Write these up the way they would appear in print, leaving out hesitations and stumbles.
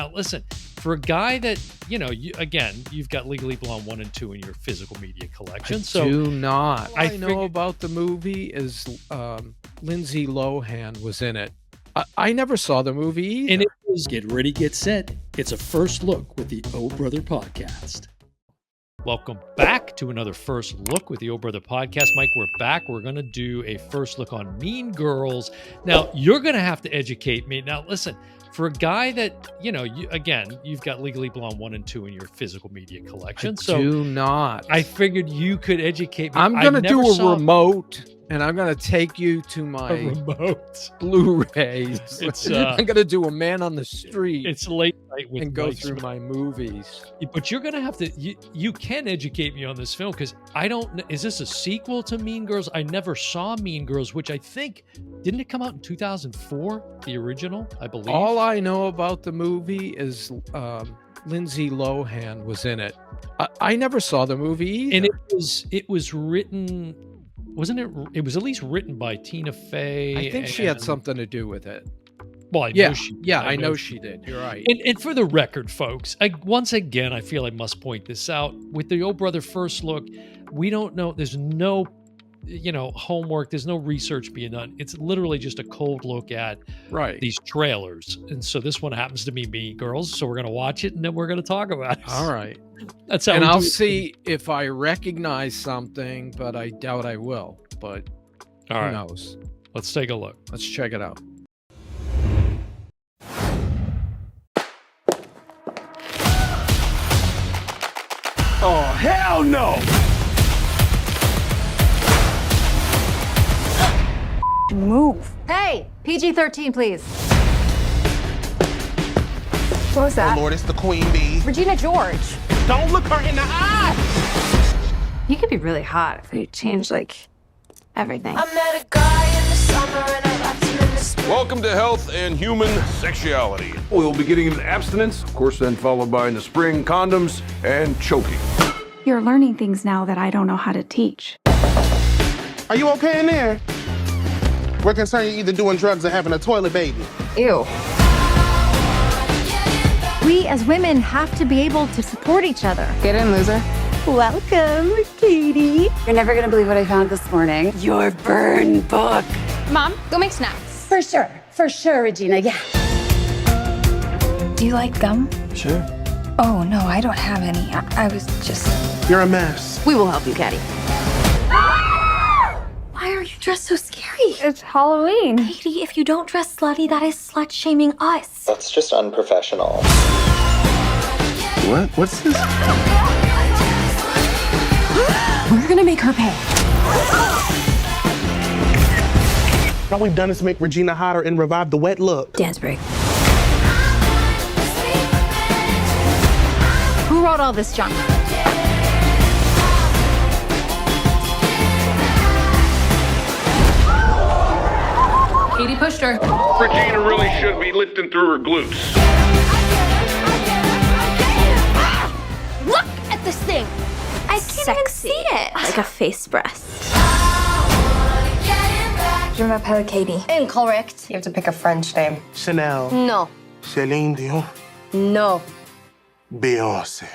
Now, listen, for a guy that, you've got Legally Blonde 1 and 2 in your physical media collection. Do not. I know about the movie is Lindsay Lohan was in it. I never saw the movie either. And it was, Get ready, get set. It's a first look with the Oh Brother Podcast. welcome back to another First Look with the Oh Brother Podcast. Mike, we're back. We're going to do a first look on Mean Girls. Now, you're going to have to educate me. Now, listen, for a guy that, you've got Legally Blonde 1 and 2 in your physical media collection. Do not. I figured you could educate me. I'm going to do a remote, and I'm going to take you to my remote Blu-rays. I'm going to do a man on the street. It's late night with and go Mike through Smith. my movies. But you're going to have to, you can educate me on this film, because I don't, is this a sequel to Mean Girls? I never saw Mean Girls, which I think, didn't it come out in 2004, the original, I believe? All I know about the movie is Lindsay Lohan was in it. I never saw the movie either. And it was written, wasn't it? It was at least written by Tina Fey. I think she had something to do with it. Well, I know she did. I know she did. You're right. And for the record, folks, once again, I feel I must point this out. With the Oh Brother First Look, we don't know. There's no, homework. There's no research being done. It's literally just a cold look at these trailers. And so this one happens to be Mean Girls. So we're going to watch it, and then we're going to talk about it. All right. That's how. And I'll see if I recognize something, but I doubt I will. But who knows? Let's take a look. Let's check it out. Oh, hell no! Move. Hey, PG-13, please. What was that? Oh Lord, it's the Queen Bee. Regina George. Don't look her in the eye! You could be really hot if you change, everything. I met a guy in the summer and I left him in the spring. Welcome to Health and Human Sexuality. We'll be getting into abstinence, of course, then followed by in the spring, condoms and choking. You're learning things now that I don't know how to teach. Are you okay in there? We're concerned you're either doing drugs or having a toilet baby. Ew. We as women have to be able to support each other. Get in, loser. Welcome, Cady. You're never gonna believe what I found this morning. Your burn book. Mom, go make snacks. For sure, Regina, yeah. Do you like gum? Sure. Oh, no, I don't have any. I was just... You're a mess. We will help you, Cady. Why are you dressed so scary? It's Halloween. Cady, if you don't dress slutty, that is slut-shaming us. That's just unprofessional. What? What's this? We're gonna make her pay. All we've done is make Regina hotter and revive the wet look. Dance break. Who wrote all this junk? Cady pushed her. Regina really should be lifting through her glutes. Look at this thing. I can't even see it. Like a face breast. Je m'appelle Cady. Incorrect. You have to pick a French name. Chanel. No. Celine Dion. No. Beyonce.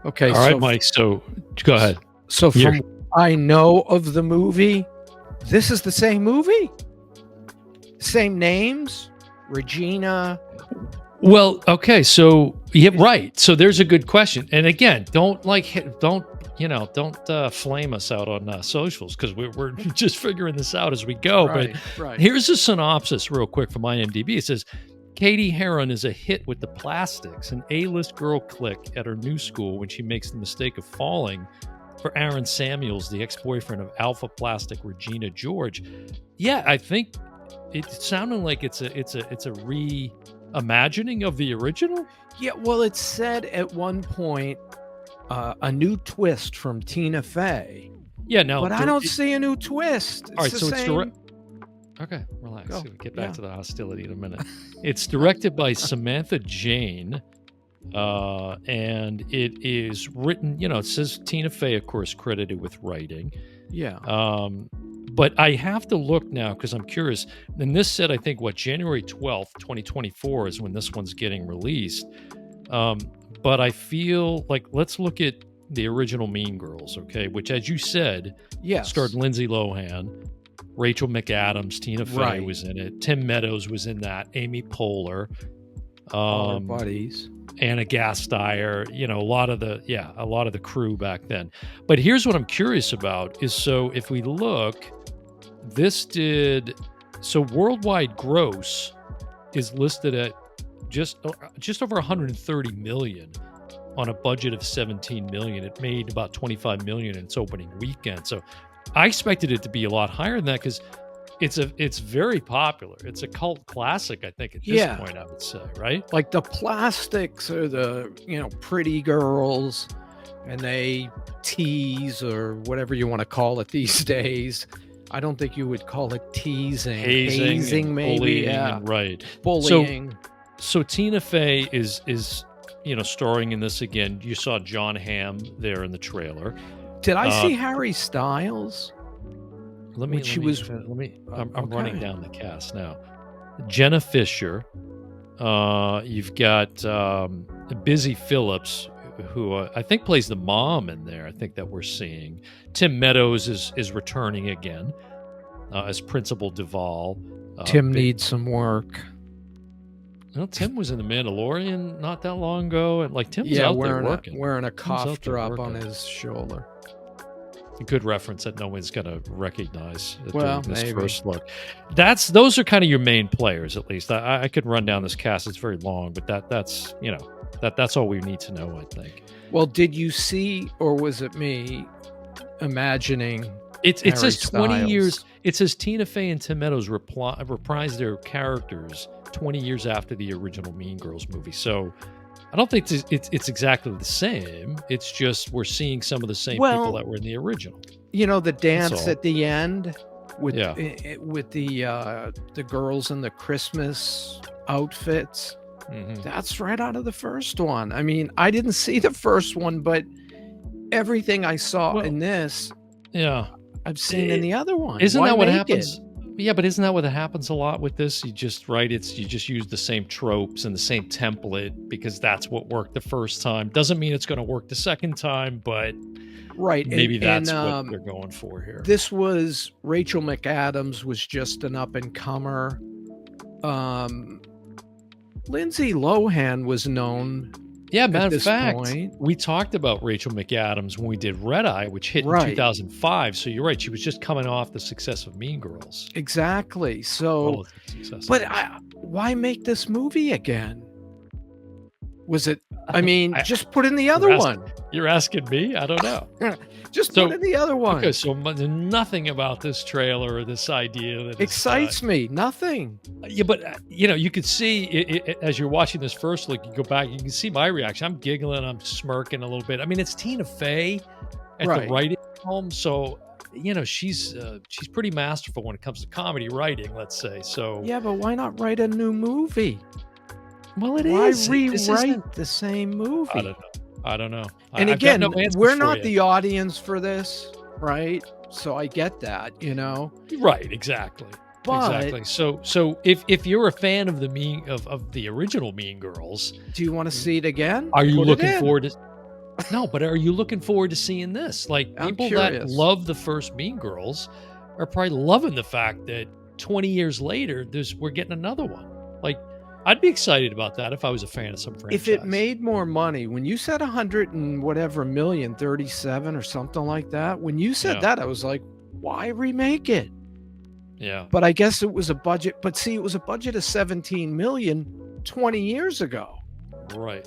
Okay. All right, Mike. So go ahead. So from what I know of the movie, this is the same movie? Same names? Regina. Well, okay. So yeah, right. So there's a good question. And again, don't flame us out on socials, because we're just figuring this out as we go. But here's a synopsis real quick from IMDb. It says, Cady Heron is a hit with the Plastics, an A-list girl clique at her new school, when she makes the mistake of falling for Aaron Samuels, the ex-boyfriend of Alpha Plastic Regina George. Yeah, I think it sounded like it's a reimagining of the original. Yeah, well, it said at one point a new twist from Tina Fey. Yeah, no, but I don't see a new twist. All right, so it's direct. Okay, relax. We'll get back to the hostility in a minute. It's directed by Samantha Jane, and it is written, it says Tina Fey, of course, credited with writing. Yeah. But I have to look now because I'm curious. And this said, I think, January 12th, 2024 is when this one's getting released. But I feel like let's look at the original Mean Girls, okay? Which, as you said, starred Lindsay Lohan, Rachel McAdams, Tina Fey was in it, Tim Meadows was in that, Amy Poehler, all our buddies, Anna Gasteyer, a lot of the crew back then. But here's what I'm curious about is, so if we look, worldwide gross is listed at just over 130 million on a budget of 17 million. It made about 25 million in its opening weekend. So I expected it to be a lot higher than that because it's very popular. It's a cult classic, I think, at this point, I would say, right? Like the Plastics are the, pretty girls, and they tease or whatever you want to call it these days. I don't think you would call it teasing. Hazing maybe. Bullying, right. Bullying. So Tina Fey is starring in this again. You saw John Hamm there in the trailer. Did I see Harry Styles? I'm running down the cast now. Jenna Fisher. You've got Busy Phillips, who I think plays the mom in there. I think that we're seeing. Tim Meadows is returning again as Principal Duvall. Tim needs some work. Well, Tim was in The Mandalorian not that long ago, and Tim's out there working. Wearing a cough drop on his shoulder. A good reference that no one's going to recognize during this maybe. First look. Those are kind of your main players, at least. I could run down this cast; it's very long, but that's all we need to know, I think. Well, did you see, or was it me imagining? It says 20 years. It says Tina Fey and Tim Meadows reprised their characters 20 years after the original Mean Girls movie. So I don't think it's exactly the same. It's just we're seeing some of the same people that were in the original. The dance at the end with the girls in the Christmas outfits. Mm-hmm. That's right out of the first one. I mean, I didn't see the first one, but everything I saw in this, I've seen in the other one. Isn't that what happens? Yeah, but isn't that what happens a lot with this? You just use the same tropes and the same template because that's what worked the first time. Doesn't mean it's going to work the second time, but maybe that's what they're going for here. This was Rachel McAdams was just an up and comer. Lindsay Lohan was known. Yeah, matter of fact, we talked about Rachel McAdams when we did Red Eye, which hit in 2005. So you're right; she was just coming off the success of Mean Girls. Exactly. So, why make this movie again? Was it? I mean, just put in the other one. You're asking me? I don't know. Just put in the other one. Okay, so nothing about this trailer or this idea that excites me. Nothing. Yeah, but you could see it, as you're watching this first look. You go back, you can see my reaction. I'm giggling, I'm smirking a little bit. I mean, it's Tina Fey at the writing home, so she's pretty masterful when it comes to comedy writing. Let's say so. Yeah, but why not write a new movie? Well, why rewrite the same movie? I don't know. And again, we're not the audience for this, right? So I get that, Right, exactly. Exactly. So if you're a fan of the original Mean Girls, do you want to see it again? Are you looking forward to? No, but are you looking forward to seeing this? People that love the first Mean Girls are probably loving the fact that 20 years later, we're getting another one. I'd be excited about that if I was a fan of some franchise. If it made more money, when you said 100 and whatever million, 37 or something like that, when you said that, I was like, why remake it? Yeah. But I guess it was a budget. But see, it was a budget of 17 million 20 years ago. Right.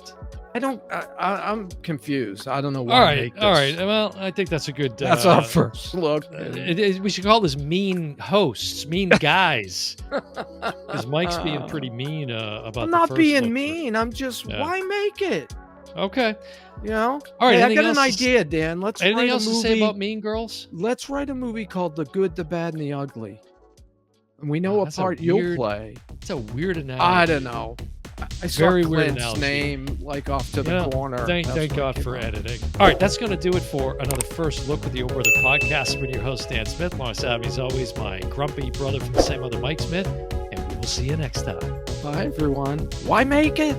I'm confused. I don't know why. All right. Well, I think that's a good. That's our first look. We should call this mean hosts, mean guys. Because Mike's being pretty mean about. I'm not being mean. I'm just why make it? Okay. All right. Hey, I got an idea, Dan. Let's anything write else a movie, to say about Mean Girls? Let's write a movie called The Good, the Bad, and the Ugly. And we know what part you'll play. It's a weird analogy. I don't know. I saw Very weird Clint's analogy. name like off to the corner. Thank God for editing. All right, that's going to do it for another First Look with the Old Brother podcast. With your host, Dan Smith. Alongside me, as always, my grumpy brother from the same mother, Mike Smith. And we will see you next time. Bye, everyone. Why make it?